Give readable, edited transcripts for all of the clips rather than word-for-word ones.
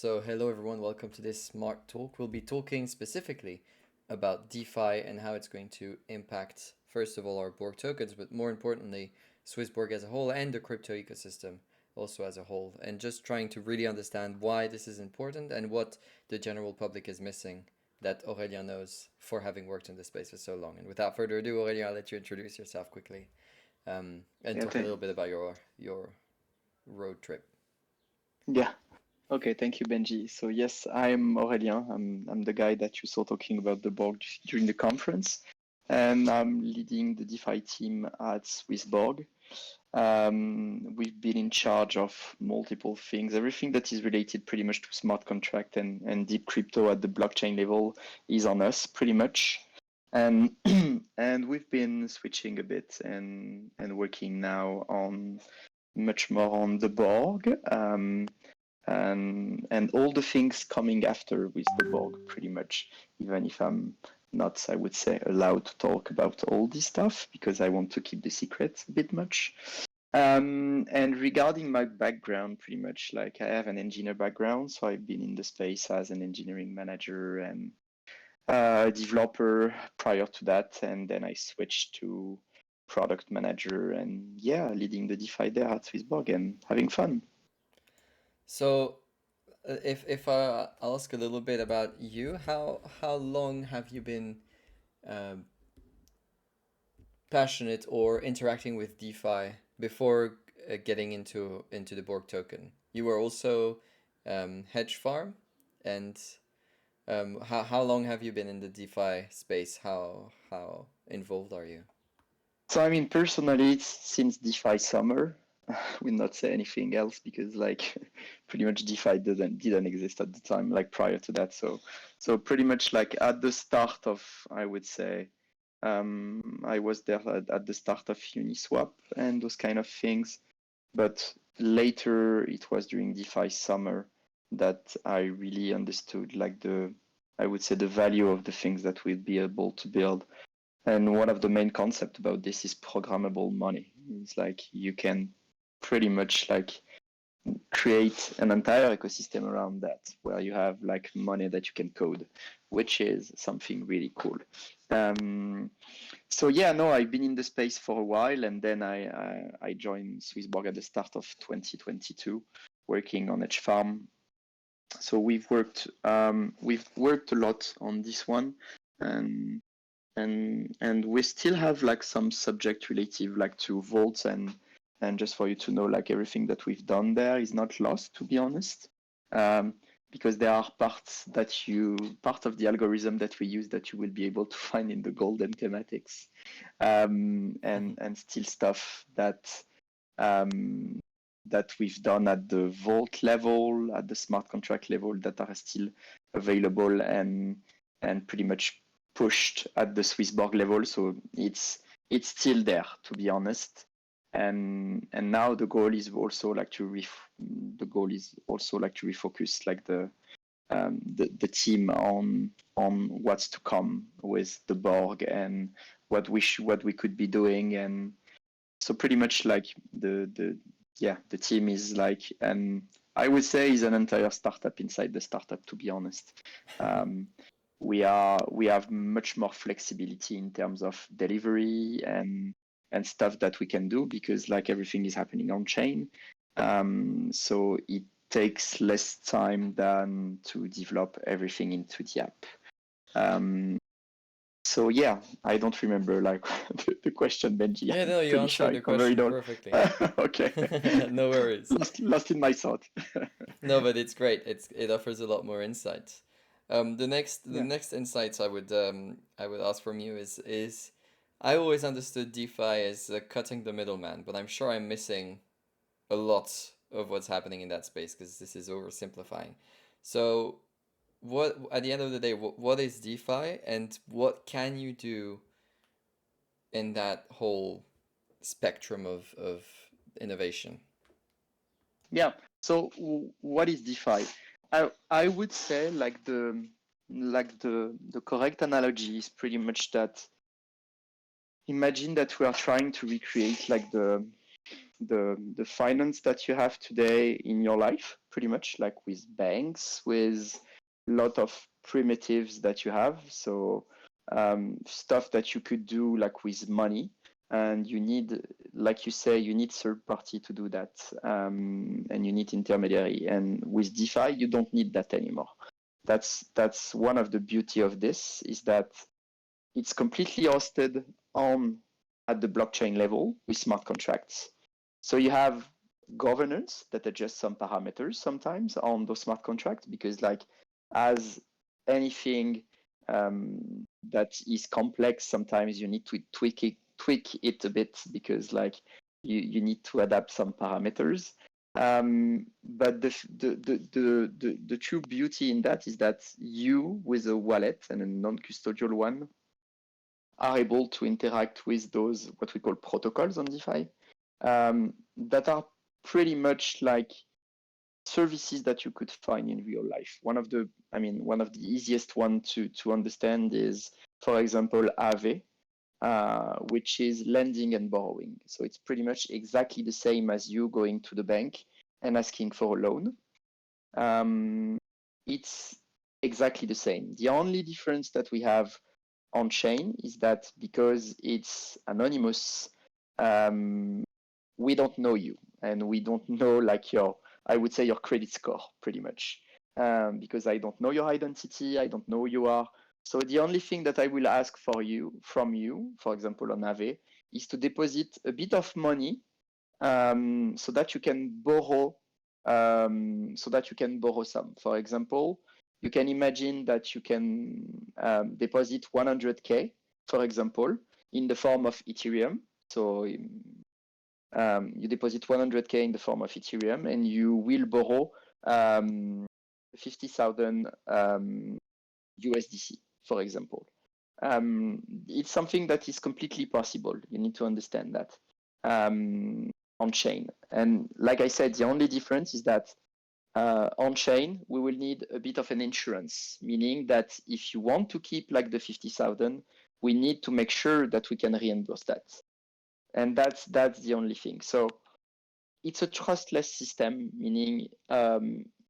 So, hello everyone, welcome to this Smart Talk. We'll be talking specifically about DeFi and how it's going to impact, first of all, our Borg tokens, but more importantly, Swiss Borg as a whole and the crypto ecosystem also as a whole, and just trying to really understand why this is important and what the general public is missing that Aurelien knows for having worked in this space for so long. And without further ado, Aurelien, I'll let you introduce yourself quickly and Yeah, talk a little bit about your road trip. yeah. Okay, thank you, Benji. So yes, I'm Aurelien. I'm the guy that you saw talking about the Borg during the conference, and I'm leading the DeFi team at Swiss Borg. We've been in charge of multiple things. Everything that is related pretty much to smart contract and deep crypto at the blockchain level is on us pretty much. And and we've been switching a bit and working now on much more on the Borg. And all the things coming after with the Borg, pretty much, even if I'm not, I would say, allowed to talk about all this stuff because I want to keep the secret a bit much. And regarding my background, pretty much like I have an engineer background, so I've been in the space as an engineering manager and developer prior to that, and then I switched to product manager and yeah, leading the DeFi there at Swissborg and having fun. So, if I ask a little bit about you, how long have you been um, passionate or interacting with DeFi before getting into the Borg token? You were also hedge farm, and how long have you been in the DeFi space? How involved are you? So I mean, personally, it's since DeFi summer. Will not say anything else because like pretty much DeFi didn't exist at the time, like prior to that. So pretty much like at the start of, I would say, I was there at the start of Uniswap and those kind of things. But later it was during DeFi summer that I really understood like I would say the value of the things that we'd be able to build. And one of the main concepts about this is programmable money. It's like you can pretty much like create an entire ecosystem around that where you have like money that you can code, which is something really cool. Um, so yeah, no, I've been in the space for a while, and then I joined Swissborg at the start of 2022, working on Edge Farm. So we've worked a lot on this one, and and we still have like some subject relative like to vaults and just for you to know like everything that we've done there is not lost, to be honest, um, because there are part of the algorithm that we use that you will be able to find in the golden thematics, and still stuff um, that we've done at the vault level, at the smart contract level, that are still available and pretty much pushed at the Swissborg level. So it's still there, to be honest. And now the goal is also like to refocus like the team on what's to come with the Borg and what we could be doing. And so pretty much like the team is like, and I would say is an entire startup inside the startup, to be honest. um, we have much more flexibility in terms of delivery and stuff that we can do because like everything is happening on chain. So it takes less time than to develop everything into the app. um, so yeah, I don't remember like the question, Benji. Yeah, I'm no, you pretty answered sure I the covered it question all. perfectly. Okay. No worries. Lost in my thought. No, but it's great. It offers a lot more insight. The Yeah. next insights I would ask from you is I always understood DeFi as cutting the middleman, but I'm sure I'm missing a lot of what's happening in that space because this is oversimplifying. So, what at the end of the day, what is DeFi and what can you do in that whole spectrum of innovation? Yeah. So what is DeFi? I would say like the correct analogy is pretty much that imagine that we are trying to recreate like the finance that you have today in your life, pretty much like with banks, with a lot of primitives that you have. So stuff that you could do like with money, and you need, like you say, you need third party to do that, and you need intermediary. And with DeFi, you don't need that anymore. That's one of the beauty of this, is that it's completely hosted on at the blockchain level with smart contracts. So you have governance that adjusts some parameters sometimes on those smart contracts, because like as anything that is complex, sometimes you need to tweak it a bit, because like you need to adapt some parameters. But the true beauty in that is that you, with a wallet and a non-custodial one, are able to interact with those what we call protocols on DeFi, that are pretty much like services that you could find in real life. One of the easiest one to understand is, for example, Aave, which is lending and borrowing. So it's pretty much exactly the same as you going to the bank and asking for a loan. It's exactly the same. The only difference that we have on chain is that because it's anonymous, we don't know you, and we don't know like I would say your credit score pretty much, because I don't know your identity, I don't know who you are. So the only thing that I will ask from you, for example on Aave, is to deposit a bit of money, so that you can borrow, some. For example, you can imagine that you can deposit 100K, for example, in the form of Ethereum. So you deposit 100K in the form of Ethereum, and you will borrow 50,000 USDC, for example. It's something that is completely possible. You need to understand that, on chain. And like I said, the only difference is that on chain, we will need a bit of an insurance, meaning that if you want to keep like the 50,000, we need to make sure that we can reimburse that. And that's the only thing. So it's a trustless system, meaning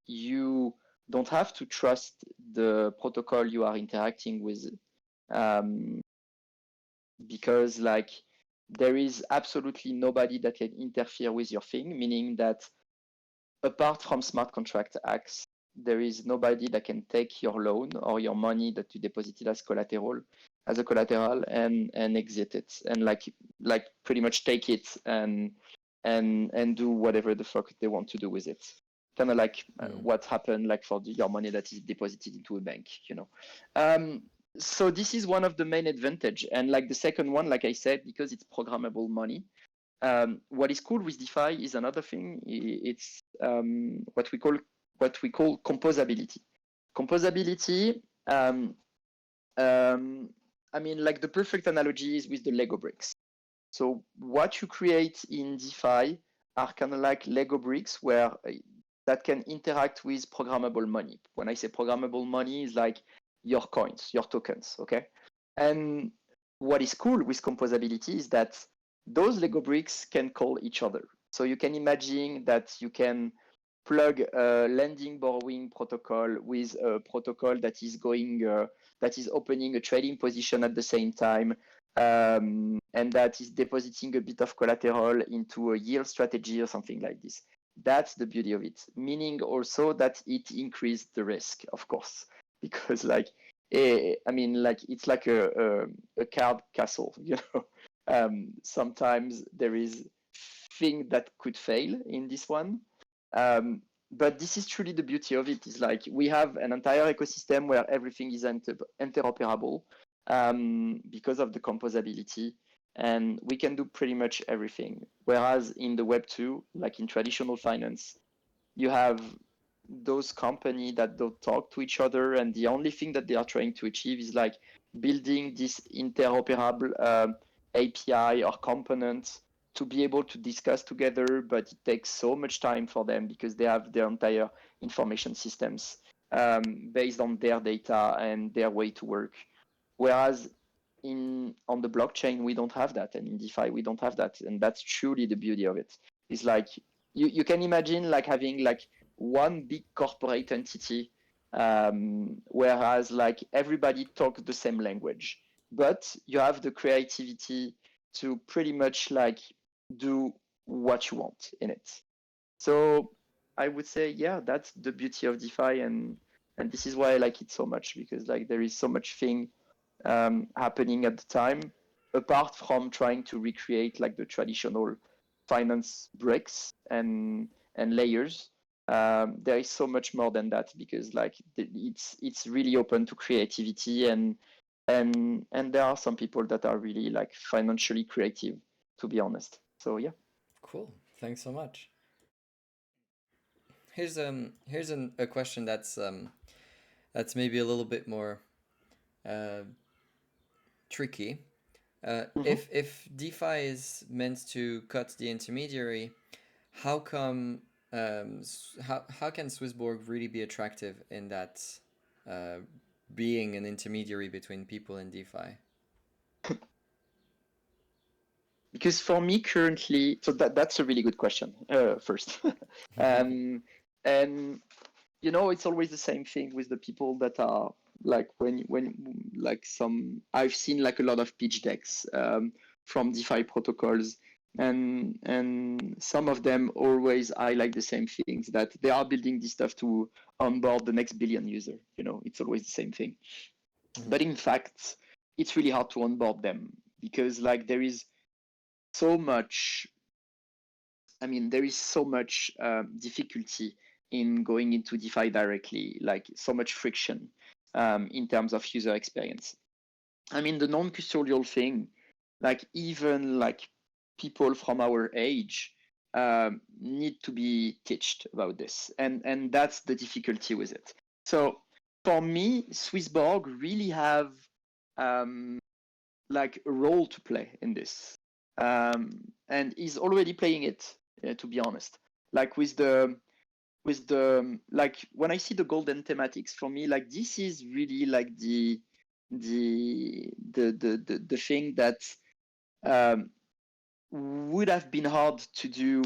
you don't have to trust the protocol you are interacting with, because like there is absolutely nobody that can interfere with your thing, meaning that apart from smart contract acts, there is nobody that can take your loan or your money that you deposited as a collateral, and exit it, and like pretty much take it and do whatever the fuck they want to do with it. Kind of like what happened like for your money that is deposited into a bank, so this is one of the main advantage. And like the second one, like I said, because it's programmable money, what is cool with DeFi is another thing. It's what we call composability. Composability. Like the perfect analogy is with the Lego bricks. So what you create in DeFi are kind of like Lego bricks where that can interact with programmable money. When I say programmable money, is like your coins, your tokens, okay? And what is cool with composability is that those Lego bricks can call each other. So you can imagine that you can plug a lending borrowing protocol with a protocol that is opening a trading position at the same time, and that is depositing a bit of collateral into a yield strategy or something like this. That's the beauty of it, meaning also that it increased the risk, of course, because it's like a card castle, sometimes there is thing that could fail in this one. But this is truly the beauty of it, is like we have an entire ecosystem where everything is interoperable, because of the composability, and we can do pretty much everything. Whereas in the Web 2, like in traditional finance, you have those companies that don't talk to each other, and the only thing that they are trying to achieve is like building this interoperable API or components to be able to discuss together, but it takes so much time for them because they have their entire information systems based on their data and their way to work. Whereas on the blockchain we don't have that, and in DeFi we don't have that, and that's truly the beauty of it. It's like you can imagine like having like one big corporate entity, whereas like everybody talks the same language, but you have the creativity to pretty much like do what you want in it. So I would say, yeah, that's the beauty of DeFi, and this is why I like it so much, because like there is so much thing happening at the time, apart from trying to recreate like the traditional finance bricks and layers. There is so much more than that, because like it's really open to creativity, and there are some people that are really like financially creative, to be honest. So yeah. Cool. Thanks so much. Here's a question that's maybe a little bit more uh, tricky. Mhm. If DeFi is meant to cut the intermediary, how come how can Swissborg really be attractive in that uh, being an intermediary between people in DeFi? Because for me currently, so that's a really good question. First, um, and it's always the same thing with the people that are like when like some I've seen like a lot of pitch decks from DeFi protocols, and some of them always highlight the same things, that they are building this stuff to onboard the next billion user. It's always the same thing. Mhm. But in fact, it's really hard to onboard them, because like there is so much there is so much difficulty in going into DeFi directly, like so much friction in terms of user experience. The non-custodial thing, like even like people from our age need to be teached about this, and that's the difficulty with it. So for me, Swissborg really have um, like a role to play in this, and is already playing it, to be honest. Like with the like when I see the golden thematics, for me, like this is really like the thing that um, would have been hard to do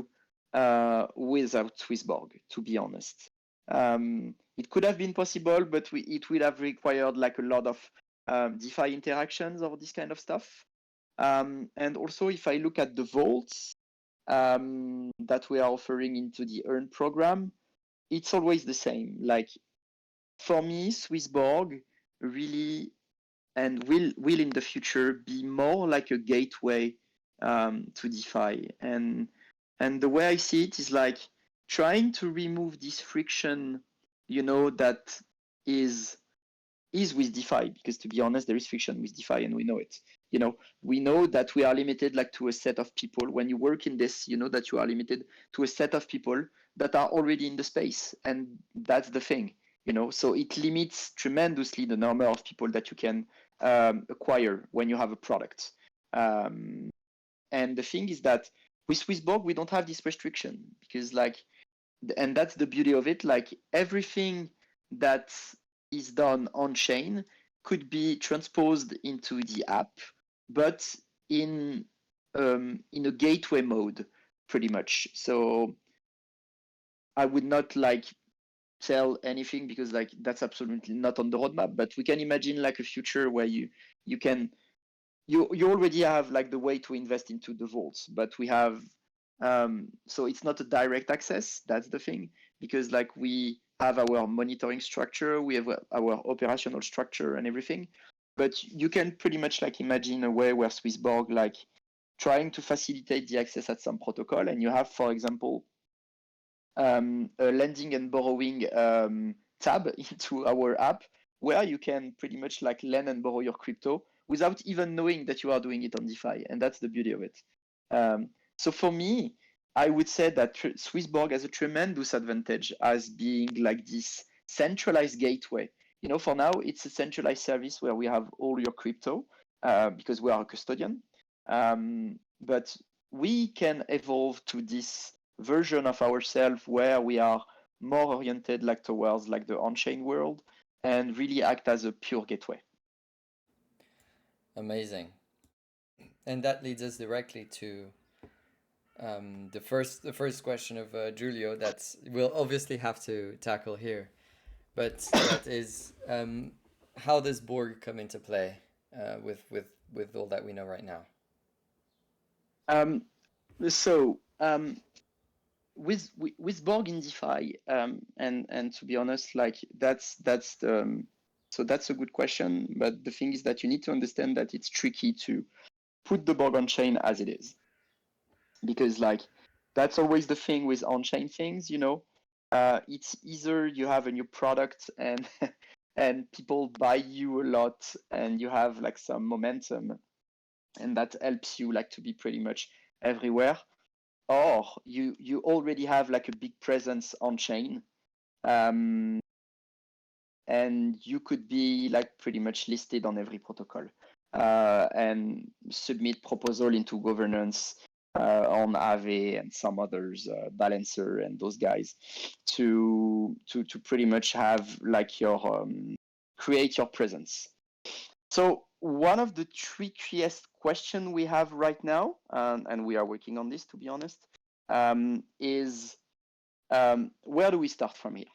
without Swissborg, to be honest. It could have been possible, but it would have required like a lot of DeFi interactions or this kind of stuff. And also, if I look at the vaults that we are offering into the Earn program, it's always the same. Like for me, Swissborg really and will in the future be more like a gateway to DeFi. And the way I see it is like trying to remove this friction, that is with DeFi, because to be honest, there is friction with DeFi, and we know it. We know that we are limited like to a set of people. When you work in this, you know that you are limited to a set of people that are already in the space, and that's the thing. So it limits tremendously the number of people that you can acquire when you have a product. Um, and the thing is that with Swissborg, we don't have this restriction, because like, and that's the beauty of it. Like everything that is done on chain could be transposed into the app, but in a gateway mode, pretty much. So I would not like tell anything, because like that's absolutely not on the roadmap. But we can imagine like a future where you can you already have like the way to invest into the vaults, but we have so it's not a direct access. That's the thing, because like we have our monitoring structure, we have our operational structure and everything, but you can pretty much like imagine a way where Swissborg like trying to facilitate the access at some protocol, and you have, for example, a lending and borrowing tab into our app, where you can pretty much like lend and borrow your crypto without even knowing that you are doing it on DeFi, and that's the beauty of it. So for me, I would say that Swissborg has a tremendous advantage as being like this centralized gateway. For now, it's a centralized service where we have all your crypto because we are a custodian. But we can evolve to this version of ourselves where we are more oriented like towards like the on-chain world, and really act as a pure gateway. Amazing. And that leads us directly to the first question of Giulio that we'll obviously have to tackle here, but that is how does Borg come into play with all that we know right now? Um, so with Borg in DeFi, and to be honest, like that's so that's a good question. But the thing is that you need to understand that it's tricky to put the Borg on chain as it is, because like that's always the thing with on-chain things, you know. It's either you have a new product and and people buy you a lot and you have like some momentum and that helps you like to be pretty much everywhere, or you already have like a big presence on chain, um, and you could be like pretty much listed on every protocol, and submit proposal into governance on Aave and some others, Balancer and those guys, to pretty much have like your create your presence. So one of the trickiest question we have right now, and we are working on this to be honest, is where do we start from here?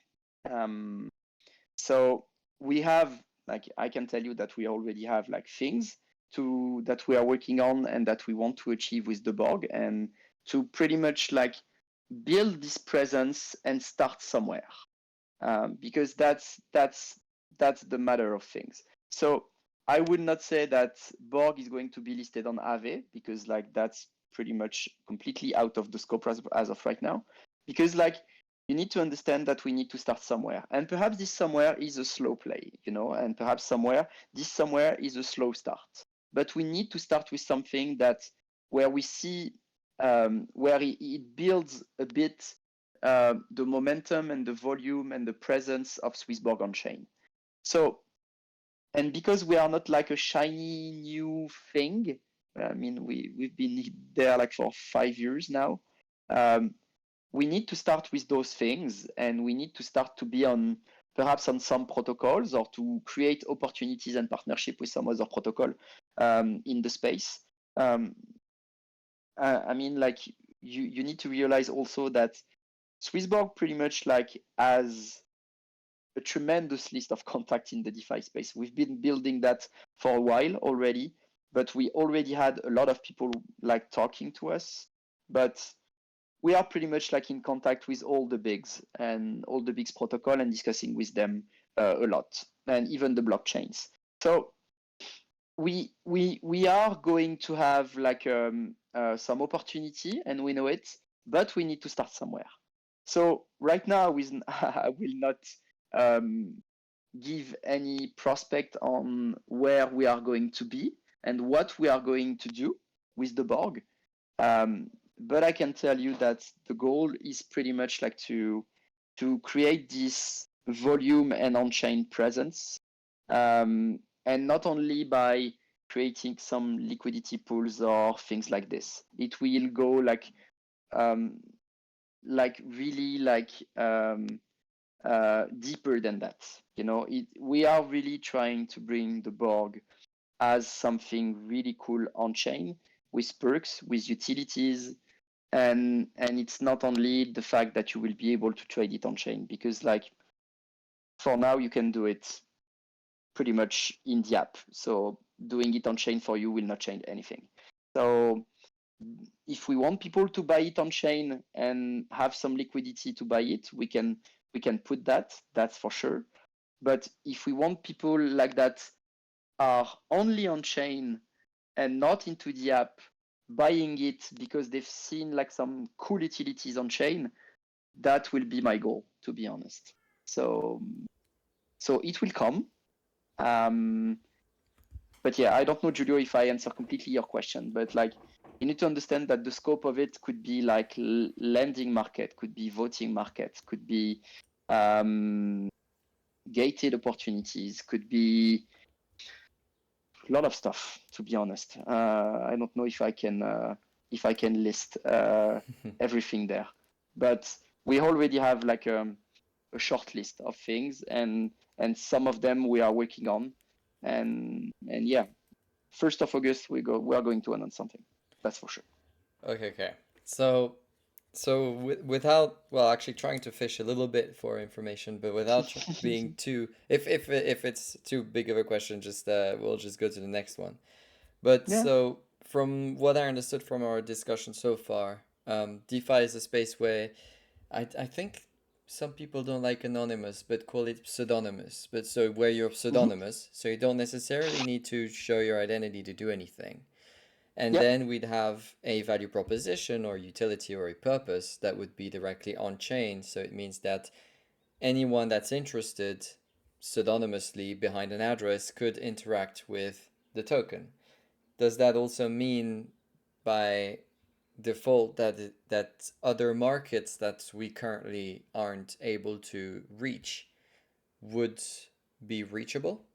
So we have, like, I can tell you that we already have like things to that we are working on and that we want to achieve with the Borg, and to pretty much like build this presence and start somewhere, because that's the matter of things. So I would not say that Borg is going to be listed on Aave, because like that's pretty much completely out of the scope as of right now, because like you need to understand that we need to start somewhere, and perhaps this somewhere is a slow play, you know, and perhaps this somewhere is a slow start, but we need to start with something that where we see where it builds a bit the momentum and the volume and the presence of Swissborg on chain. So, and because we are not like a shiny new thing, I mean, we've been there like for 5 years now. We need to start with those things, and we need to start to be on perhaps on some protocols, or to create opportunities and partnership with some other protocol in the space. I mean, like you need to realize also that Swissborg pretty much like has a tremendous list of contacts in the DeFi space. We've been building that for a while already, but we already had a lot of people like talking to us. But we are pretty much like in contact with all the bigs and all the bigs protocol and discussing with them a lot, and even the blockchains. So we are going to have like some opportunity, and we know it, but we need to start somewhere. So right now, I will not give any prospect on where we are going to be and what we are going to do with the Borg. But I can tell you that the goal is pretty much like to create this volume and on-chain presence, and not only by creating some liquidity pools or things like this. It will go like really like deeper than that. You know, we are really trying to bring the Borg as something really cool on chain, with perks, with utilities, and it's not only the fact that you will be able to trade it on chain, because like for now you can do it pretty much in the app. So doing it on chain for you will not change anything. So if we want people to buy it on chain and have some liquidity to buy it, we can put that, that's for sure. But if we want people like that are only on chain and not into the app, buying it because they've seen like some cool utilities on chain, that will be my goal, to be honest. So it will come. But yeah, I don't know, Julio, if I answer completely your question, but like you need to understand that the scope of it could be like lending market, could be voting market, could be gated opportunities, could be a lot of stuff, to be honest. I don't know if I can list everything there, but we already have like a short list of things, and some of them we are working on, and yeah. 1st of August, we are going to announce something. That's for sure. Okay. So without, well, actually trying to fish a little bit for information, but without being too, if it's too big of a question, just we'll just go to the next one. But Yeah. so from what I understood from our discussion so far, DeFi is a space where I think some people don't like anonymous, but call it pseudonymous. But so where you're Mm-hmm. pseudonymous, so you don't necessarily need to show your identity to do anything. And Yeah. then we'd have a value proposition or utility or a purpose that would be directly on chain. So it means that anyone that's interested pseudonymously behind an address could interact with the token. Does that also mean by default that other markets that we currently aren't able to reach would be reachable?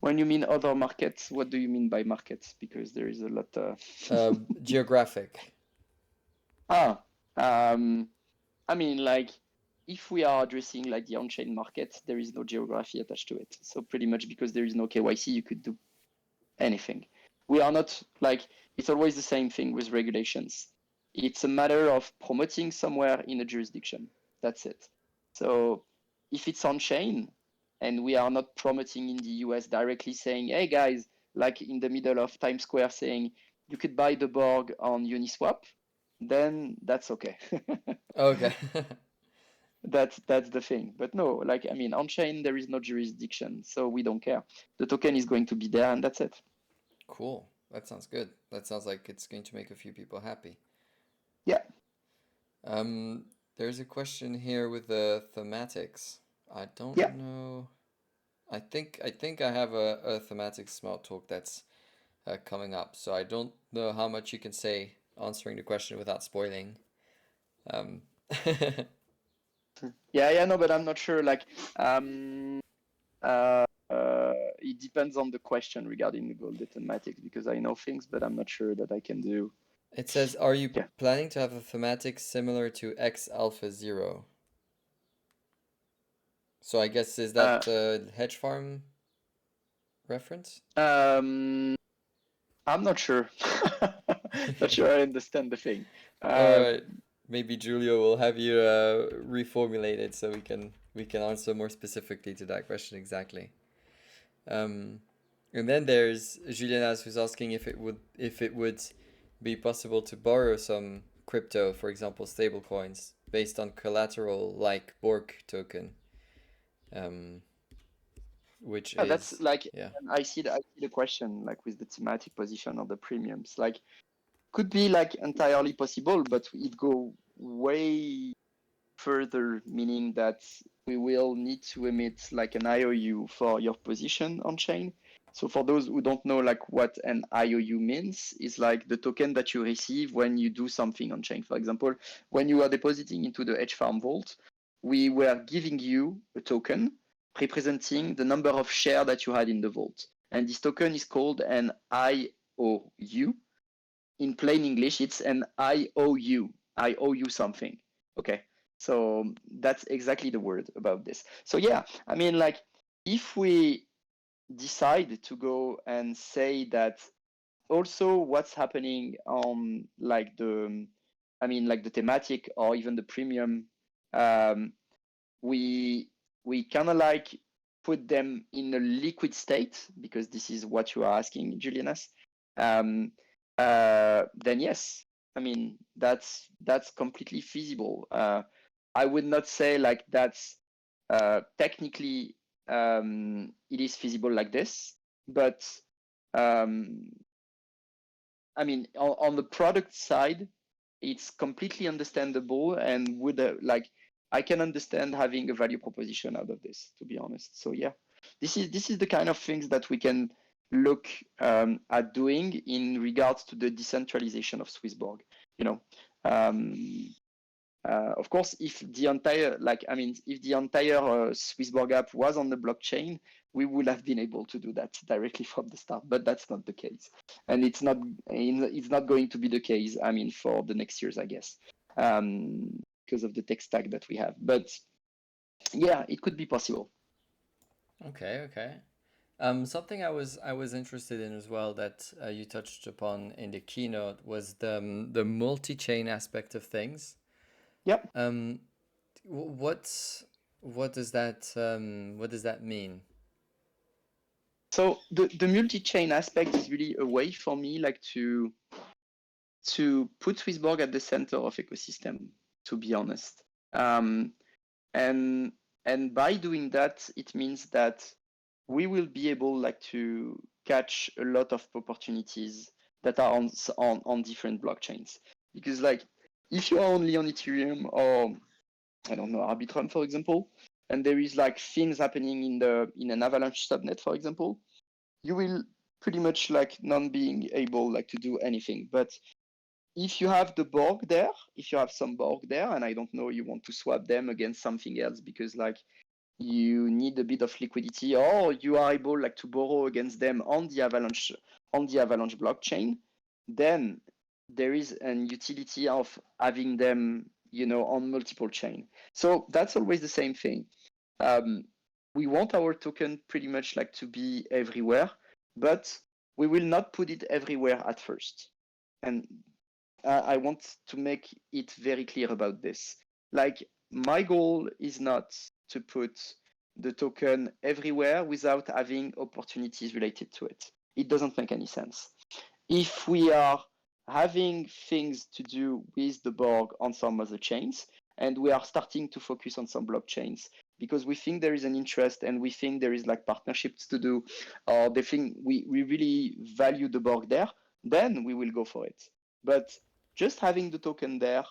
When you mean other markets, what do you mean by markets? Because there is a lot. Geographic. I mean, like, if we are addressing like the on-chain market, there is no geography attached to it. So pretty much because there is no KYC, you could do anything. We are not like, it's always the same thing with regulations. It's a matter of promoting somewhere in a jurisdiction. That's it. So if it's on chain and we are not promoting in the US directly saying, hey guys, like in the middle of Times Square saying you could buy the Borg on Uniswap, then that's okay. Okay. That's the thing. But no, like, I mean, on chain there is no jurisdiction, so we don't care. The token is going to be there and that's it. Cool. That sounds good. That sounds like it's going to make a few people happy. Yeah. There's a question here with the thematics. I don't Yeah. know. I think I have a thematic smart talk that's coming up, so I don't know how much you can say answering the question without spoiling. Um, Yeah, no, but I'm not sure. Like, uh, it depends on the question regarding the gold thematics because I know things, but I'm not sure that I can do. It says, are you Yeah. planning to have a thematic similar to X Alpha Zero? So I guess is Uh, that the hedge farm reference? um, I'm not sure. Not sure I understand the thing. All Uh, right, maybe Julio will have you reformulate it so we can answer more specifically to that question exactly. Um, and then there's Julianas who's asking if it would be possible to borrow some crypto, for example, stablecoins, based on collateral like Borg token, um, which that's is like, yeah. I see the question like with the thematic position of the premiums. Like, could be like entirely possible, but it go way further, meaning that we will need to emit like an IOU for your position on chain. So for those who don't know like what an IOU means, is like the token that you receive when you do something on chain. For example, when you are depositing into the hedge farm vault, we were giving you a token representing the number of shares that you had in the vault. And this token is called an IOU. In plain English, it's an IOU. I owe you something. Okay. So that's exactly the word about this. So yeah, I mean, like, if we decide to go and say that also what's happening on like the, I mean, like the thematic or even the premium, um, we we kind of like put them in a liquid state because this is what you are asking, Julianas. Um, then yes, I mean that's completely feasible. I would not say like that's technically it is feasible like this, but um, I mean on the product side, it's completely understandable and would like I can understand having a value proposition out of this, to be honest. So yeah, this is the kind of things that we can look at doing in regards to the decentralization of Swissborg. You know, um, of course, if the entire, like, I mean, if the entire Swissborg app was on the blockchain, we would have been able to do that directly from the start. But that's not the case, and it's not going to be the case. I mean, for the next years, I guess, because of the tech stack that we have. But yeah, it could be possible. Okay. Something I was interested in as well that you touched upon in the keynote was the multi-chain aspect of things. Yep. Um, what's what does that mean? So the multi-chain aspect is really a way for me like to put Swissborg at the center of ecosystem, to be honest. Um, and and by doing that, it means that we will be able like to catch a lot of opportunities that are on different blockchains. Because like if you are only on Ethereum or I don't know Arbitrum, for example, and there is like things happening in an Avalanche subnet, for example, you will pretty much like not being able like to do anything. But if you have the Borg there, if you have some Borg there, and I don't know, you want to swap them against something else because like you need a bit of liquidity, or you are able like to borrow against them on the Avalanche blockchain, then there is an utility of having them, on multiple chain. So that's always the same thing. Um, we want our token pretty much like to be everywhere, but we will not put it everywhere at first. And I want to make it very clear about this. Like, my goal is not to put the token everywhere without having opportunities related to it. It doesn't make any sense. If we are having things to do with the Borg on some other chains, and we are starting to focus on some blockchains because we think there is an interest and we think there is like partnerships to do, or they think we really value the Borg there, then we will go for it. But just having the token there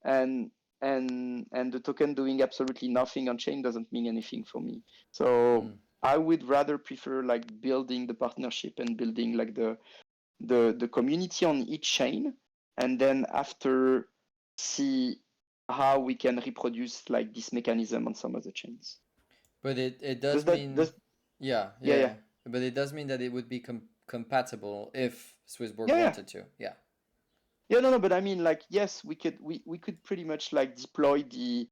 and and the token doing absolutely nothing on chain doesn't mean anything for me. So I would rather prefer like building the partnership and building like the community on each chain, and then after see how we can reproduce like this mechanism on some other chains. But it Does does that mean, does yeah, yeah, yeah, yeah, yeah. But it does mean that it would be compatible if Swissborg yeah, yeah. wanted to. Yeah. Yeah, no, no, but I mean, like, yes, we could pretty much like deploy the.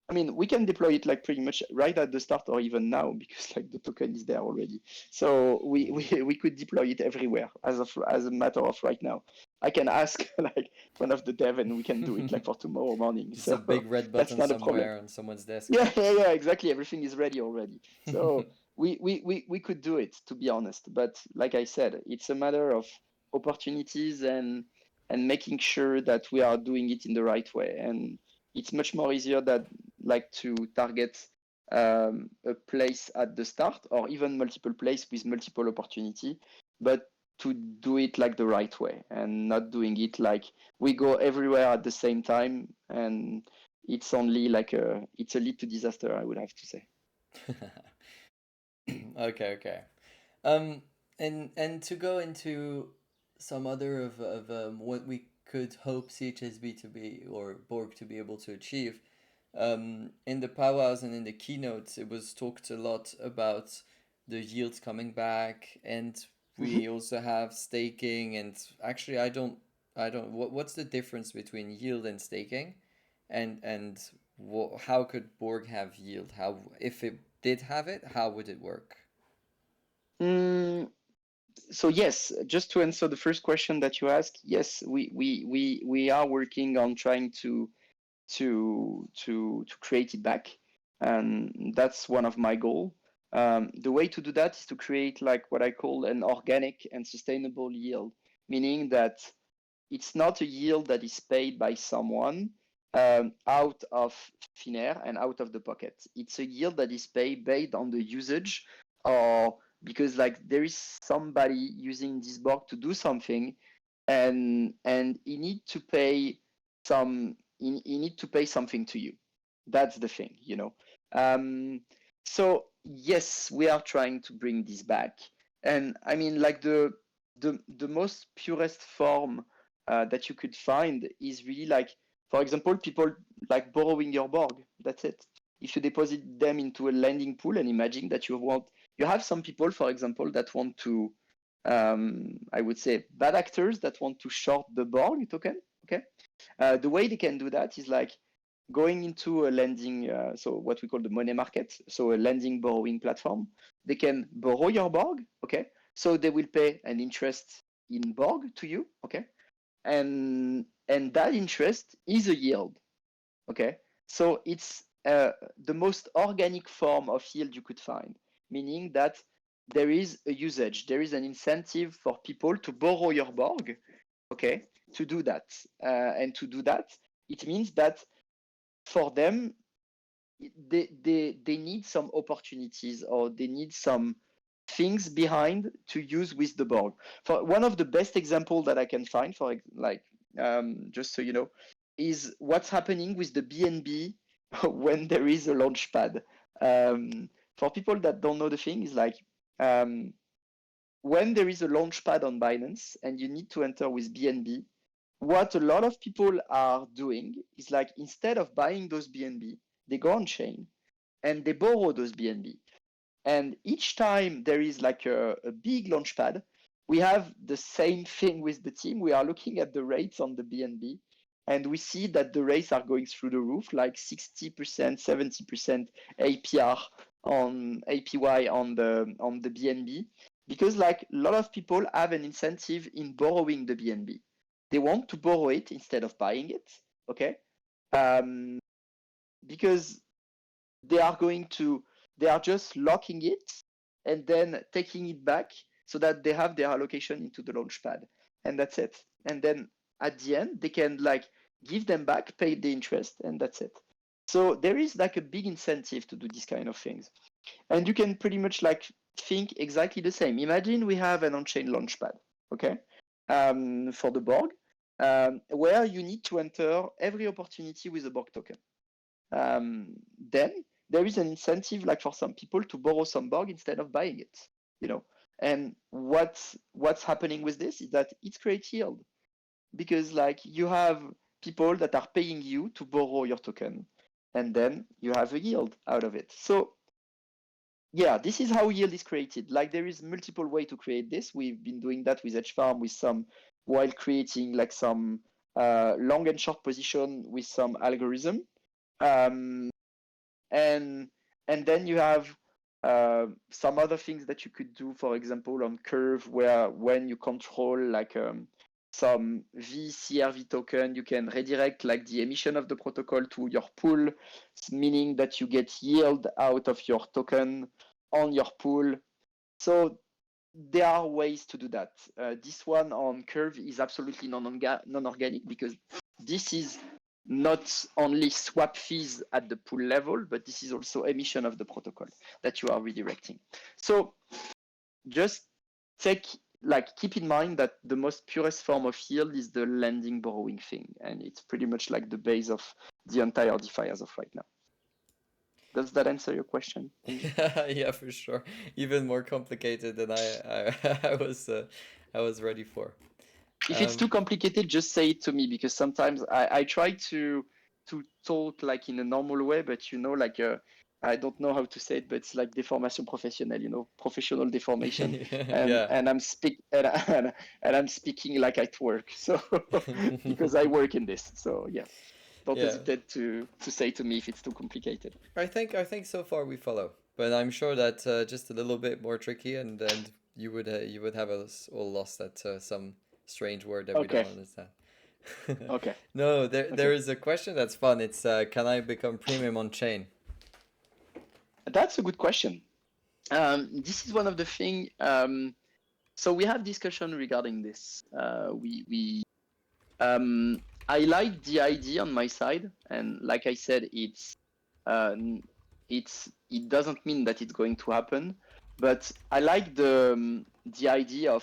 I mean, we can deploy it like pretty much right at the start or even now because like the token is there already. So we could deploy it everywhere as a matter of right now. I can ask like one of the dev and we can do it like for tomorrow morning. Just a So big red that's button not a problem. somewhere on someone's desk. Yeah, yeah, yeah, exactly. Everything is ready already. So we could do it, to be honest. But like I said, it's a matter of opportunities and making sure that we are doing it in the right way. And it's much more easier that like to target a place at the start or even multiple place with multiple opportunity, but to do it like the right way and not doing it like we go everywhere at the same time and it's only like it's a lead to disaster, I would have to say. Okay, okay. Um, and to go into some other of what we could hope CHSB to be or Borg to be able to achieve, in the powwows and in the keynotes, it was talked a lot about the yields coming back, and we Mm-hmm. also have staking. And actually, I don't. What's the difference between yield and staking, and how could Borg have yield? How if it did have it, how would it work? Mm, so yes, just to answer the first question that you asked, yes, we are working on trying to create it back, and that's one of my goal. The way to do that is to create like what I call an organic and sustainable yield, meaning that it's not a yield that is paid by someone out of thin air and out of the pocket. It's a yield that is paid based on the usage, or because like there is somebody using this Borg to do something, and he need to pay he need to pay something to you. That's the thing. So yes, we are trying to bring this back, and I mean like the most purest form that you could find is really like, for example, people like borrowing your Borg. That's it. If you deposit them into a lending pool and imagine that you have some people, for example, that want to, I would say, bad actors that want to short the Borg token. Okay, the way they can do that is like going into a lending, so what we call the money market, so a lending borrowing platform. They can borrow your Borg, okay? So they will pay an interest in Borg to you, okay? And that interest is a yield, okay? So it's the most organic form of yield you could find, meaning that there is a usage, there is an incentive for people to borrow your Borg, okay, to do that. And to do that, it means that for them, they need some opportunities, or they need some things behind to use with the Borg. For one of the best example that I can find, for like just so you know, is what's happening with the BNB when there is a launch pad. For people that don't know the thing, is like when there is a launch pad on Binance and you need to enter with BNB, what a lot of people are doing is like, instead of buying those BNB, they go on chain and they borrow those BNB. And each time there is like a big launch pad, we have the same thing with the team. We are looking at the rates on the BNB, and we see that the rates are going through the roof, like 60%, 70% APR on APY on the BNB, because like a lot of people have an incentive in borrowing the BNB. They want to borrow it instead of buying it, okay? Because they are just locking it and then taking it back so that they have their allocation into the launchpad, and that's it. And then at the end, they can like give them back, pay the interest, and that's it. So there is like a big incentive to do these kind of things. And you can pretty much like think exactly the same. Imagine we have an on-chain launchpad, okay, for the Borg, where you need to enter every opportunity with a Borg token. Then there is an incentive, like for some people, to borrow some Borg instead of buying it, you know. And what's happening with this is that it creates yield, because like you have people that are paying you to borrow your token, and then you have a yield out of it. So yeah, this is how yield is created. Like there is multiple way to create this. We've been doing that with HFarm with some, while creating like some long and short position with some algorithm. Um, and then you have some other things that you could do, for example, on Curve, where when you control like some VCRV token, you can redirect like the emission of the protocol to your pool, meaning that you get yield out of your token on your pool. So there are ways to do that. This one on Curve is absolutely non-organic, because this is not only swap fees at the pool level, but this is also emission of the protocol that you are redirecting. So just keep in mind that the most purest form of yield is the lending borrowing thing, and it's pretty much like the base of the entire DeFi as of right now. Does that answer your question? Yeah, for sure. Even more complicated than I was ready for. If it's too complicated, just say it to me, because sometimes I try to talk like in a normal way, but you know, like I don't know how to say it, but it's like deformation professionnelle, you know, professional deformation, Yeah. and I'm speaking like at work, so because I work in this, so yeah, don't Yeah. hesitate to say to me if it's too complicated. I think so far we follow, but I'm sure that just a little bit more tricky, and you would have us all lost at some strange word that we Okay, don't understand. okay, No, there okay. is a question that's fun. It's can I become premium on chain? That's a good question. This is one of the thing. So we have discussion regarding this. I like the idea on my side, and like I said, uh, it doesn't mean that it's going to happen, but I like the idea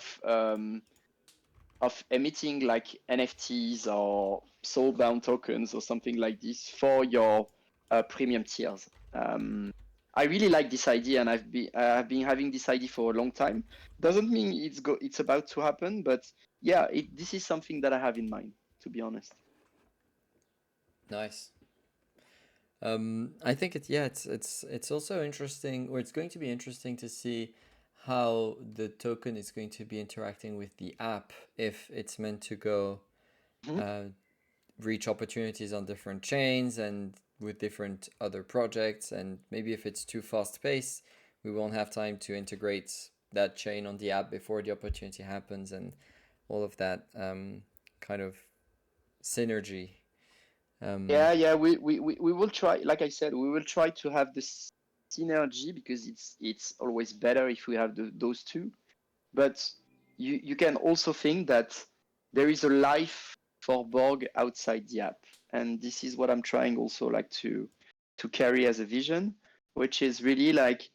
of emitting like NFTs or soul-bound tokens or something like this for your premium tiers. I really like this idea, and I've been having this idea for a long time. Doesn't mean it's about to happen, but yeah, this is something that I have in mind, to be honest. Nice. I think it's also interesting, or it's going to be interesting to see how the token is going to be interacting with the app if it's meant to go Mhm. uh, reach opportunities on different chains and with different other projects. And maybe if it's too fast paced, we won't have time to integrate that chain on the app before the opportunity happens, and all of that kind of synergy. Yeah, we will try, like I said, we will try to have this synergy because it's always better if we have those two. But you can also think that there is a life for Borg outside the app. And this is what I'm trying also like to carry as a vision, which is really like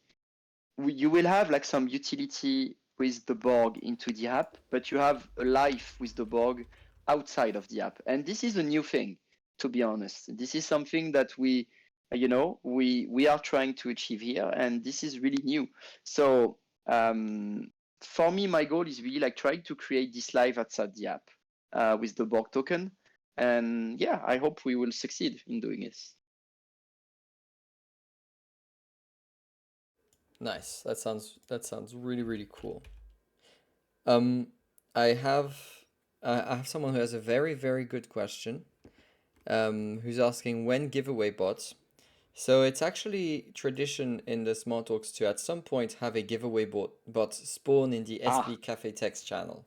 you will have like some utility with the Borg into the app, but you have a life with the Borg outside of the app. And this is a new thing, to be honest. This is something that we are trying to achieve here, and this is really new. So for me, my goal is really like trying to create this life outside the app with the Borg token. And yeah, I hope we will succeed in doing this. Nice. That sounds really, really cool. Um, I have I have someone who has a very, very good question. Who's asking when giveaway bots. So it's actually tradition in the smart talks to at some point have a giveaway bot spawn in the SB Cafe text channel.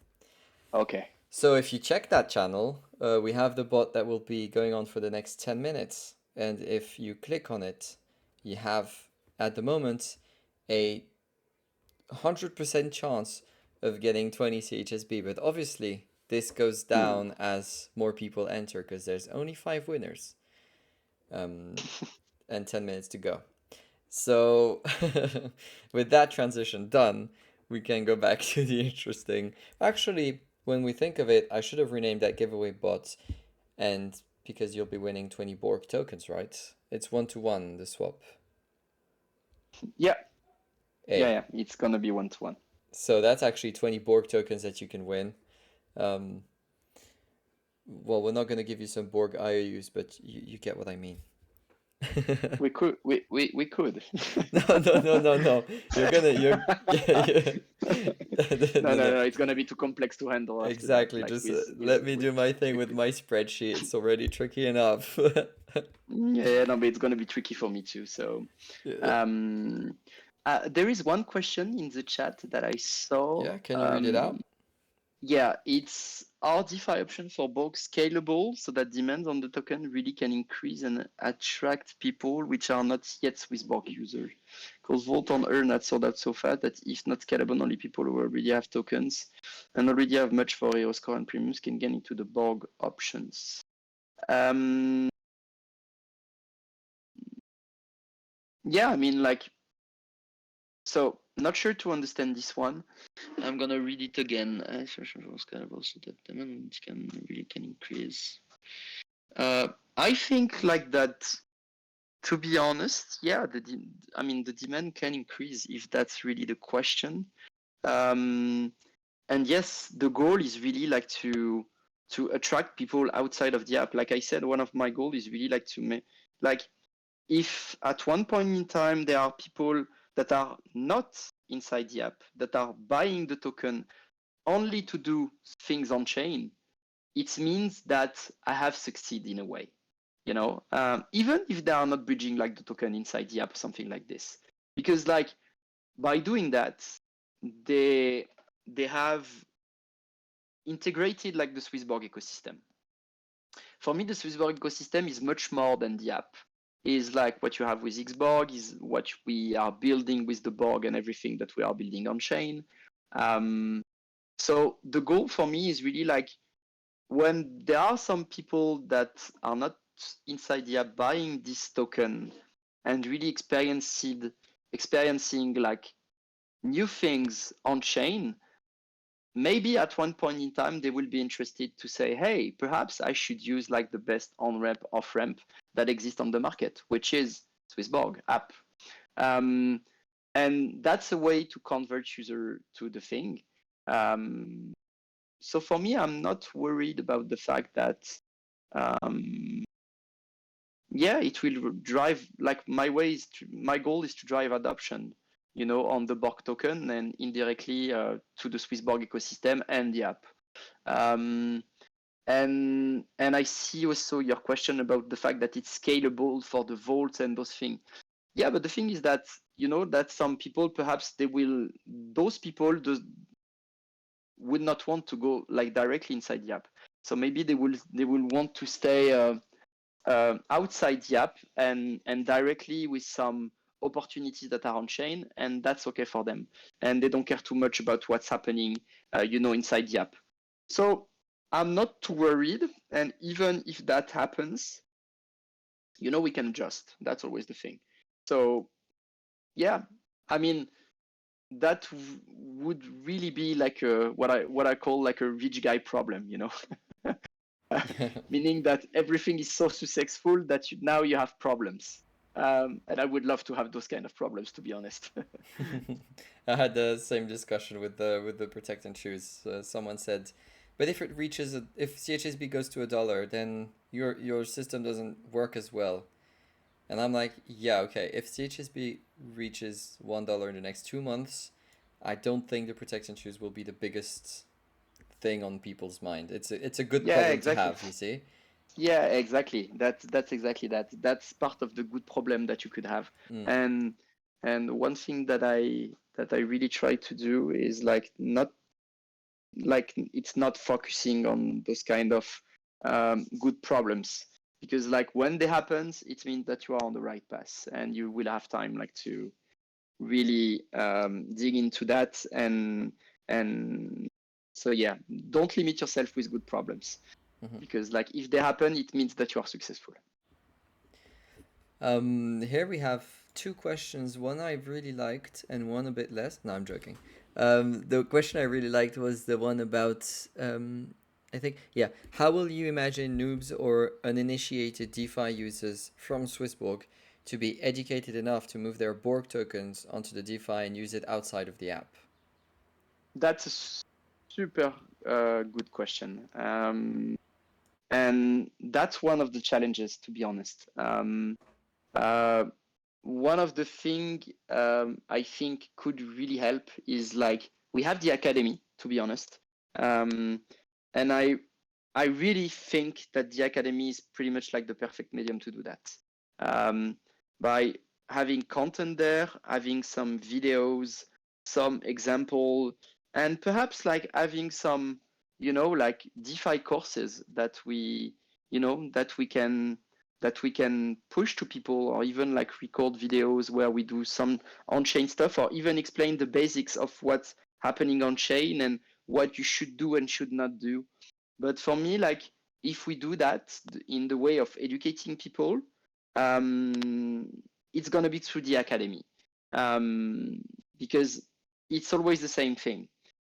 Okay. So if you check that channel, we have the bot that will be going on for the next 10 minutes. And if you click on it, you have at the moment a 100% chance of getting 20 CHSB. But obviously, this goes down as more people enter because there's only 5 winners and 10 minutes to go. So with that transition done, we can go back to the interesting. Actually, when we think of it, I should have renamed that giveaway bot, and because you'll be winning 20 Borg tokens, right? It's 1-to-1 the swap. Yeah. A. Yeah, it's gonna be 1-to-1. So that's actually 20 Borg tokens that you can win. Well, we're not going to give you some Borg IOUs, but you get what I mean. we could. No. You're no, it's gonna be too complex to handle. After exactly. that. Like Just let me do my thing with my spreadsheet. It's already tricky enough. Yeah, no, but it's gonna be tricky for me too. So, Yeah. there is one question in the chat that I saw. Yeah, can you read it out? Yeah, it's are DeFi options for Borg scalable so that demand on the token really can increase and attract people which are not yet Swiss Borg users? Because Volt on Earn had saw that so far that if not scalable, only people who already have tokens and already have much for hero score and premiums can get into the Borg options. Yeah, I mean, like, so not sure to understand this one. I'm gonna read it again. Scalable so that demand can really can increase. I think like that. To be honest, yeah, the demand can increase if that's really the question. And yes, the goal is really like to attract people outside of the app. Like I said, one of my goals is really like to make like if at one point in time there are people that are not inside the app that are buying the token only to do things on chain, it means that I have succeeded in a way, even if they are not bridging like the token inside the app or something like this, because like by doing that, they have integrated like the Swissborg ecosystem. For me, the Swissborg ecosystem is much more than the app. Is like what you have with Xborg, is what we are building with the Borg and everything that we are building on chain. So the goal for me is really like when there are some people that are not inside the app buying this token and really experiencing like new things on chain, maybe at one point in time they will be interested to say, hey, perhaps I should use like the best on ramp off ramp that exists on the market, which is Swissborg app. And that's a way to convert user to the thing. So for me, I'm not worried about the fact that it will drive like my goal is to drive adoption, on the Borg token and indirectly to the Swissborg ecosystem and the app. I see also your question about the fact that it's scalable for the vault and those things. Yeah, but the thing is that that some people perhaps those people would not want to go like directly inside the app. So maybe they will want to stay outside the app and directly with some opportunities that are on chain, and that's okay for them. And they don't care too much about what's happening, inside the app. So I'm not too worried. And even if that happens, we can adjust. That's always the thing. So yeah, I mean, that would really be like what I call like a rich guy problem, meaning that everything is so successful that now you have problems. And I would love to have those kind of problems, to be honest. I had the same discussion with the protect and choose. Someone said, but if it reaches if CHSB goes to $1, then your system doesn't work as well. And I'm like, yeah, okay. If CHSB reaches $1 in the next 2 months, I don't think the protect and choose will be the biggest thing on people's mind. It's a good Yeah, problem to exactly. have, you see. Yeah, exactly. That's exactly that. That's part of the good problem that you could have. Mm. And one thing that I really try to do is like not like it's not focusing on those kind of good problems, because like when they happens, it means that you are on the right path and you will have time like to really dig into that. And so yeah, don't limit yourself with good problems, Mhm. because like if they happen, it means that you are successful. Here we have two questions. One I really liked and one a bit less. No, I'm joking. The question I really liked was the one about, I think, yeah, how will you imagine noobs or uninitiated DeFi users from Swissborg to be educated enough to move their Borg tokens onto the DeFi and use it outside of the app? That's a super good question. And that's one of the challenges, to be honest. Uh, One of the thing I think could really help is like we have the academy, to be honest. And I really think that the academy is pretty much like the perfect medium to do that. Um, by having content there, having some videos, some example, and perhaps like having some, like DeFi courses that we can push to people, or even like record videos where we do some on-chain stuff, or even explain the basics of what's happening on chain and what you should do and should not do. But for me, like if we do that in the way of educating people, um, it's gonna be through the academy, um, because it's always the same thing.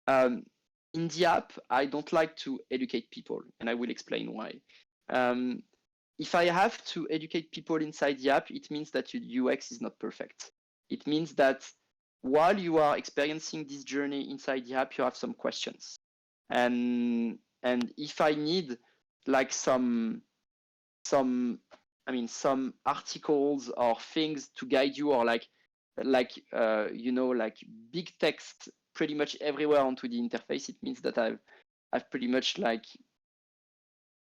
Um, in the app, I don't like to educate people, and I will explain why. Um, if I have to educate people inside the app, it means that your UX is not perfect. It means that while you are experiencing this journey inside the app, you have some questions. And if I need like some some articles or things to guide you, or like big text pretty much everywhere onto the interface, it means that I've pretty much like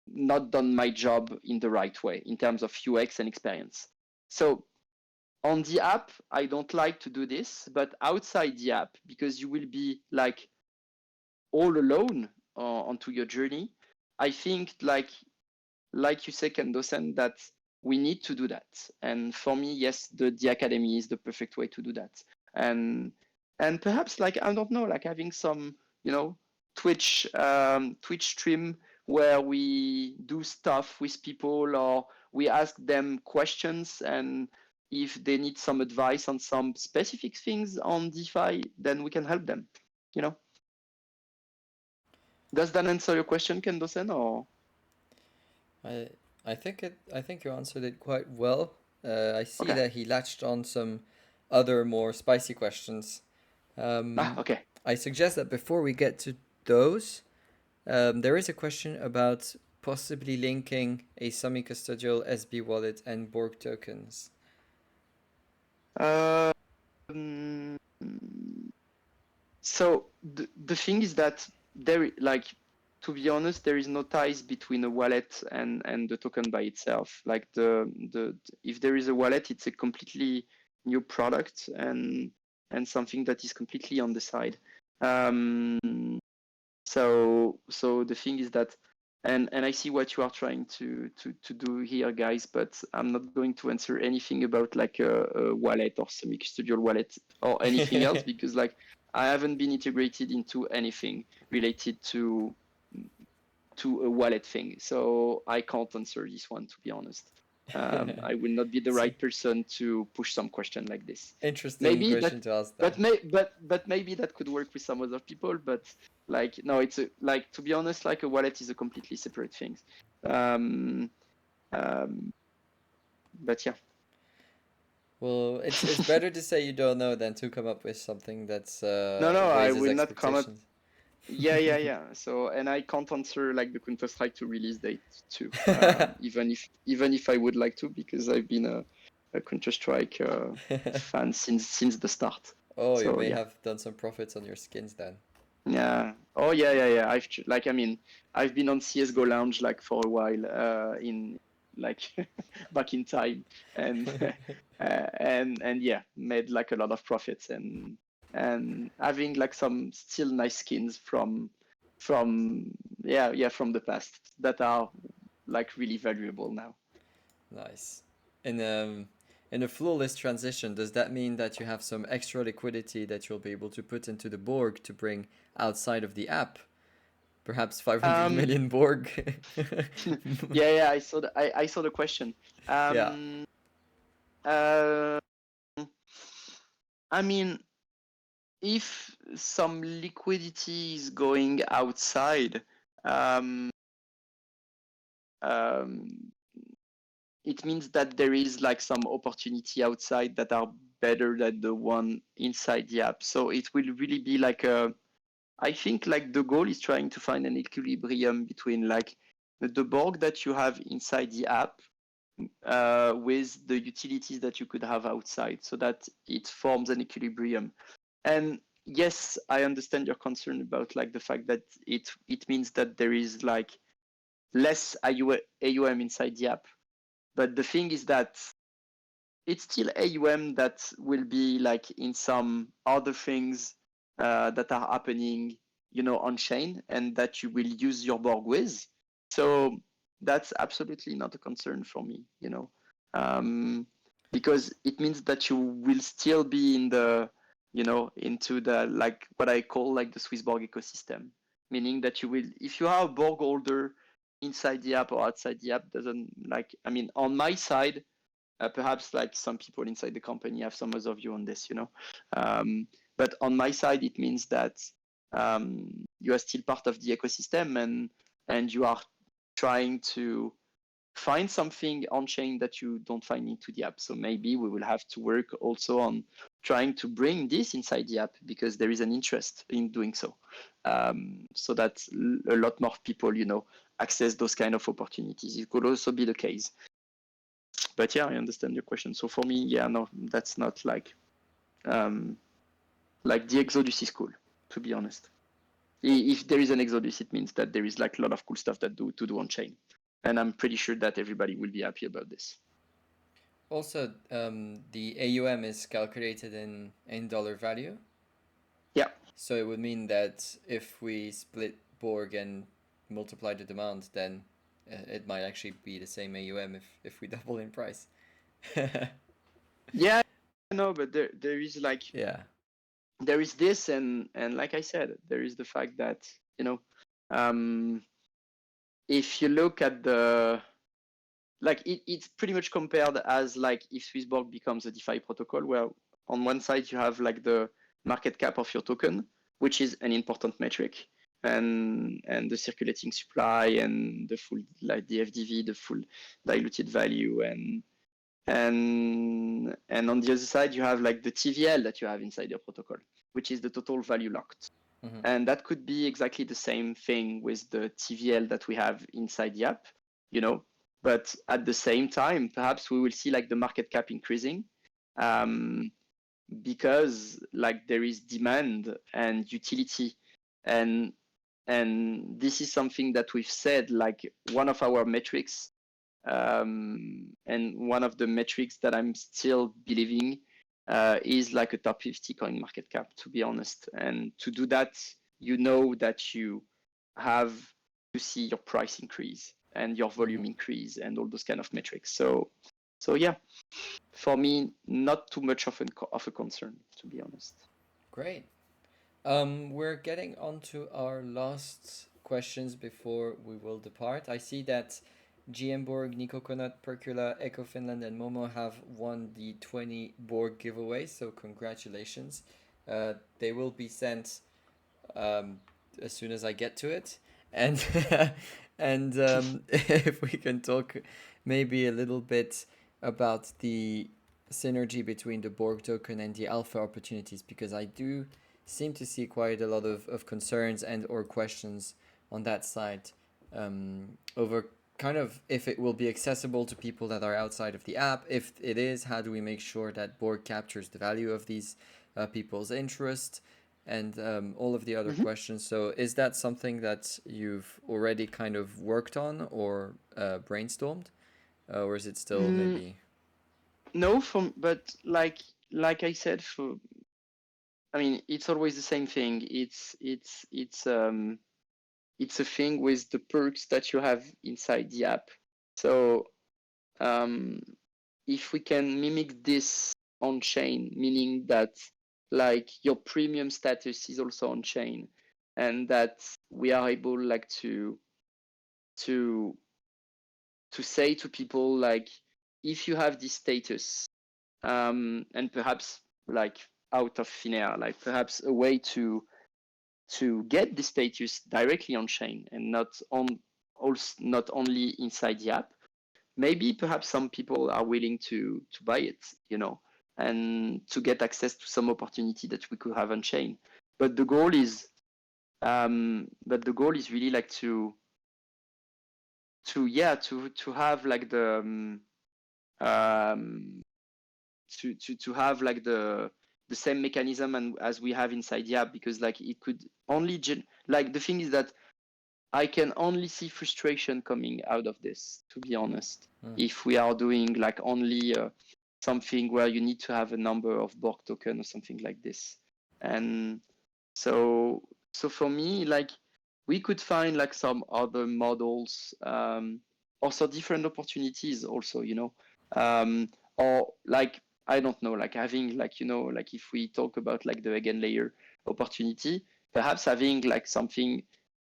not done my job in the right way in terms of UX and experience. So on the app, I don't like to do this, but outside the app, because you will be like all alone onto your journey, I think like you say, Kendosen, that we need to do that. And for me, yes, the academy is the perfect way to do that. And and perhaps like I don't know, like having some Twitch stream where we do stuff with people, or we ask them questions, and if they need some advice on some specific things on DeFi, then we can help them. You know, does that answer your question, Kendosen? Or I I think you answered it quite well. I see okay, that he latched on some other more spicy questions. Um, okay. I suggest that before we get to those, there is a question about possibly linking a semi-custodial SB wallet and Borg tokens. Um, so the thing is that there, like, to be honest, there is no ties between a wallet and the token by itself. Like the if there is a wallet, it's a completely new product and something that is completely on the side. So the thing is that, and I see what you are trying to do here, guys, but I'm not going to answer anything about like a wallet or semi-custodial wallet or anything else because like I haven't been integrated into anything related to a wallet thing, so I can't answer this one, to be honest. I will not be the So, right person to push some question like this. interesting Maybe that, question to ask but then. maybe that could work with some other people. But like, no, it's like, to be honest, like a wallet is a completely separate thing. Um, um, but yeah. Well, it's better to say you don't know than to come up with something that's No, I raises will not come up. expectations. Yeah. So, and I can't answer like the Counter Strike 2 release date too, even if I would like to, because I've been a Counter Strike fan since the start. Oh, you So may yeah. have done some profits on your skins then. Yeah. Oh, yeah. Like, I mean, I've been on CS:GO Lounge like for a while, in like back in time, and and yeah, made like a lot of profits and having like some still nice skins from from the past that are like really valuable now. Nice. And in a flawless transition, does that mean that you have some extra liquidity that you'll be able to put into the Borg to bring outside of the app? Perhaps 500 Um, million Borg? yeah, I saw the question. Yeah. Um, uh, I mean, if some liquidity is going outside, um, um, it means that there is like some opportunity outside that are better than the one inside the app. So it will really be like I think like the goal is trying to find an equilibrium between like the Borg that you have inside the app with the utilities that you could have outside so that it forms an equilibrium. And yes, I understand your concern about like the fact that it means that there is like less AUM inside the app. But the thing is that it's still AUM that will be like in some other things that are happening, on chain and that you will use your Borg with. So that's absolutely not a concern for me, because it means that you will still be in into the like what I call like the Swiss Borg ecosystem, meaning that you will, if you are a Borg holder inside the app or outside the app, doesn't like, I mean, on my side, perhaps like some people inside the company have some other view on this. But on my side, it means that you are still part of the ecosystem and you are trying to find something on chain that you don't find into the app. So maybe we will have to work also on trying to bring this inside the app because there is an interest in doing so. So that a lot more people, access those kind of opportunities. It could also be the case. But yeah, I understand your question. So for me, yeah, no, that's not like the Exodus is cool, to be honest. If there is an Exodus, it means that there is like a lot of cool stuff to do on chain, and I'm pretty sure that everybody will be happy about this. Also, the AUM is calculated in dollar value. Yeah, So it would mean that if we split Borg and multiply the demand, then it might actually be the same AUM if we double in price. yeah, no, but there is like Yeah. there is this, and like I said, there is the fact that um, if you look at the like it's pretty much compared as like if Swissborg becomes a DeFi protocol, where on one side you have like the market cap of your token, which is an important metric, and the circulating supply and the full like the FDV, the full diluted value, and on the other side you have like the TVL that you have inside your protocol, which is the total value locked. Mm-hmm. And that could be exactly the same thing with the TVL that we have inside the app. But at the same time, perhaps we will see like the market cap increasing, um, because like there is demand and utility, and And this is something that we've said, like one of our metrics, and one of the metrics that I'm still believing is like a top 50 coin market cap, to be honest. And to do that, you know that you have to see your price increase and your volume increase and all those kind of metrics. So yeah, for me, not too much of a concern, to be honest. Great. We're getting on to our last questions before we will depart. I see that GM Borg, Nico Conut, Percula, Eco Finland, and Momo have won the 20 Borg giveaway, so congratulations. They will be sent as soon as I get to it. And and if we can talk maybe a little bit about the synergy between the Borg token and the alpha opportunities, because I do seem to see quite a lot of concerns and or questions on that side, over kind of if it will be accessible to people that are outside of the app. If it is, how do we make sure that Borg captures the value of these people's interest, and all of the other questions. So is that something that you've already kind of worked on or brainstormed, or is it still maybe? No, but like I said, I mean, it's always the same thing. It's a thing with the perks that you have inside the app. So if we can mimic this on chain, meaning that like your premium status is also on chain, and that we are able like to say to people like, if you have this status, and perhaps like out of thin air, like perhaps a way to get the status directly on chain and not only inside the app. Maybe perhaps some people are willing to buy it, and to get access to some opportunity that we could have on chain. But the goal is really like to have like the to have like the same mechanism and as we have inside the app, because like it could only like the thing is that I can only see frustration coming out of this, to be honest. If we are doing like only something where you need to have a number of Borg token or something like this. And so for me, like we could find like some other models, also different opportunities also, or like, I don't know, like having like, like if we talk about like the again layer opportunity, perhaps having like something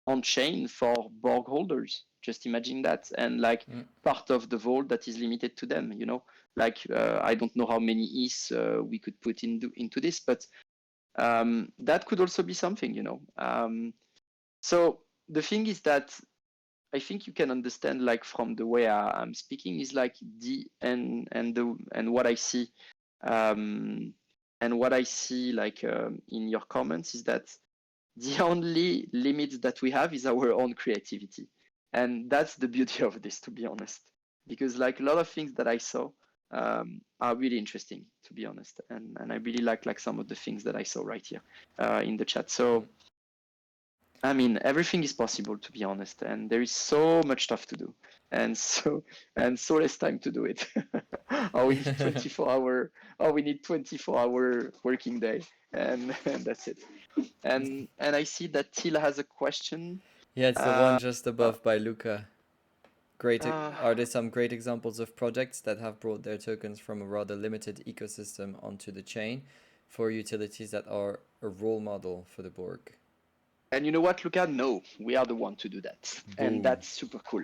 on chain for Borg holders. Just imagine that. And like part of the vault that is limited to them, like I don't know how many ETH we could put into this, but that could also be something, so the thing is that I think you can understand, like from the way I'm speaking, is like and what I see, and what I see like in your comments is that the only limit that we have is our own creativity, and that's the beauty of this, to be honest. Because like a lot of things that I saw are really interesting, to be honest, and I really like some of the things that I saw right here in the chat. So I mean, everything is possible, to be honest, and there is so much stuff to do, and so less time to do it. Or we need 24-hour, or we need 24-hour working day, and that's it. And I see that Till has a question. Yeah, it's the one just above by Luca. Great. Uh, Are there some great examples of projects that have brought their tokens from a rather limited ecosystem onto the chain for utilities that are a role model for the Borg? And you know what, Luca? No, we are the one to do that, and Boom. that's super cool.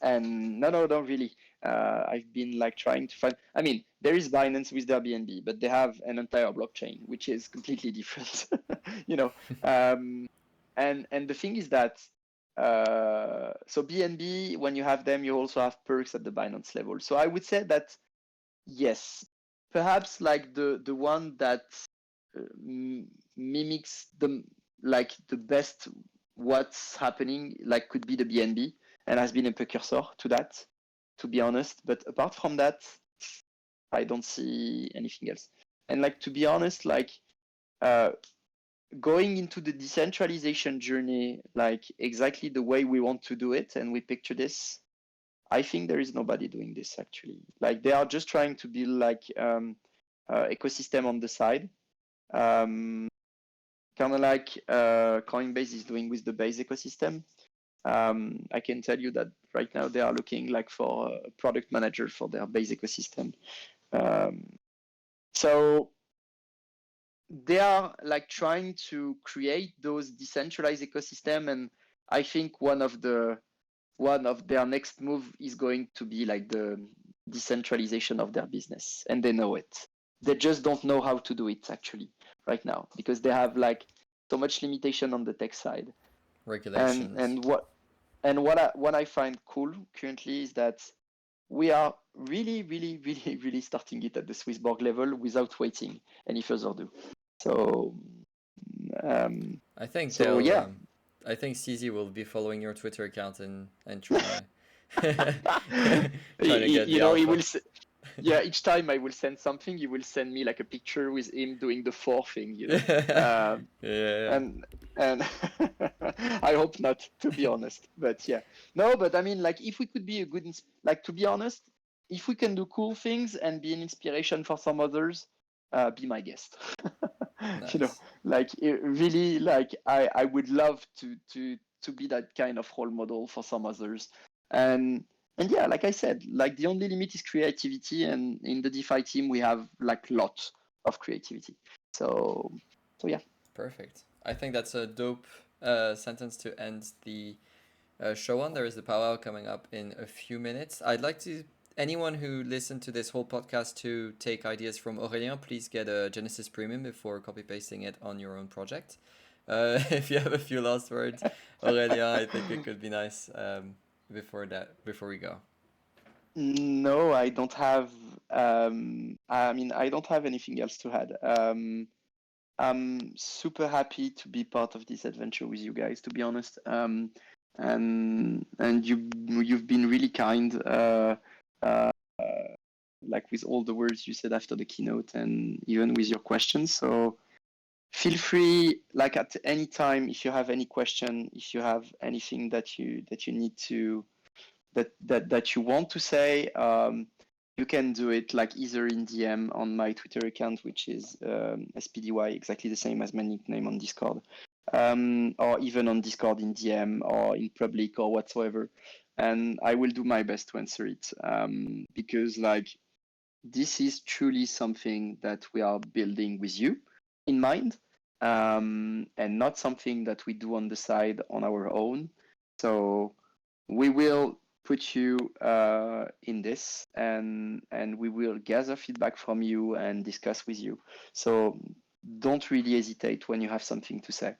And no, don't really. I've been like trying to find. I mean, there is Binance with their BNB, but they have an entire blockchain, which is completely different. you know, and the thing is that so BNB, when you have them, you also have perks at the Binance level. So I would say that yes, perhaps like the one that mimics the best what's happening, like could be the BNB, and has been a precursor to that, to be honest. But apart from that, I don't see anything else. And like, to be honest, like going into the decentralization journey, like exactly the way we want to do it, and we picture this, I think there is nobody doing this actually. Like they are just trying to build like ecosystem on the side, kind of like Coinbase is doing with the base ecosystem. I can tell you that right now they are looking like for a product manager for their base ecosystem. So they are like trying to create those decentralized ecosystem, and I think one of their next move is going to be like the decentralization of their business, and they know it. They just don't know how to do it actually right now because they have like so much limitation on the tech side. And Regulations. and what and what I find cool currently is that we are really, really, really, really starting it at the Swiss Borg level without waiting any further ado. So, um, I think so they'll. yeah. I think CZ will be following your Twitter account and trying to trying to get the He alpha. will. Yeah, each time I will send something, he will send me like a picture with him doing the four thing. Yeah, yeah. And and I hope not, to be honest. But yeah, no. But I mean, like, if we could be a good, like, to be honest, if we can do cool things and be an inspiration for some others, be my guest. Nice. Like really, like I would love to be that kind of role model for some others, and and yeah, like I said, like the only limit is creativity, and in the DeFi team we have like lots of creativity. So so yeah. Perfect. I think that's a dope sentence to end the show on. There is the powwow coming up in a few minutes. I'd like to anyone who listened to this whole podcast to take ideas from Aurelien, please get a Genesis Premium before copy pasting it on your own project. If you have a few last words, Aurelien, I think it could be nice before we go. No, I don't have. I mean, I don't have anything else to add. I'm super happy to be part of this adventure with you guys, to be honest. And you've been really kind, uh, like with all the words you said after the keynote, and even with your questions. So feel free, like at any time, if you have any question, if you have anything that you need to that you want to say, you can do it like either in DM on my Twitter account, which is SPDY, exactly the same as my nickname on Discord, or even on Discord in DM or in public or whatsoever. And I will do my best to answer it, because like this is truly something that we are building with you in mind, and not something that we do on the side on our own. So we will put you in this, and we will gather feedback from you and discuss with you. So don't really hesitate when you have something to say.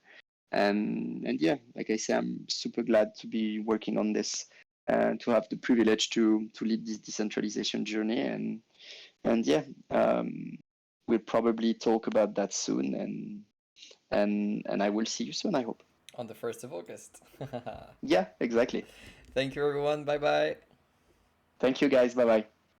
And yeah, like I say, I'm super glad to be working on this and to have the privilege to lead this decentralization journey. And yeah, we'll probably talk about that soon, and I will see you soon, I hope. On the 1st of August. Yeah, exactly. Thank you, everyone. Bye bye. Thank you guys. Bye bye.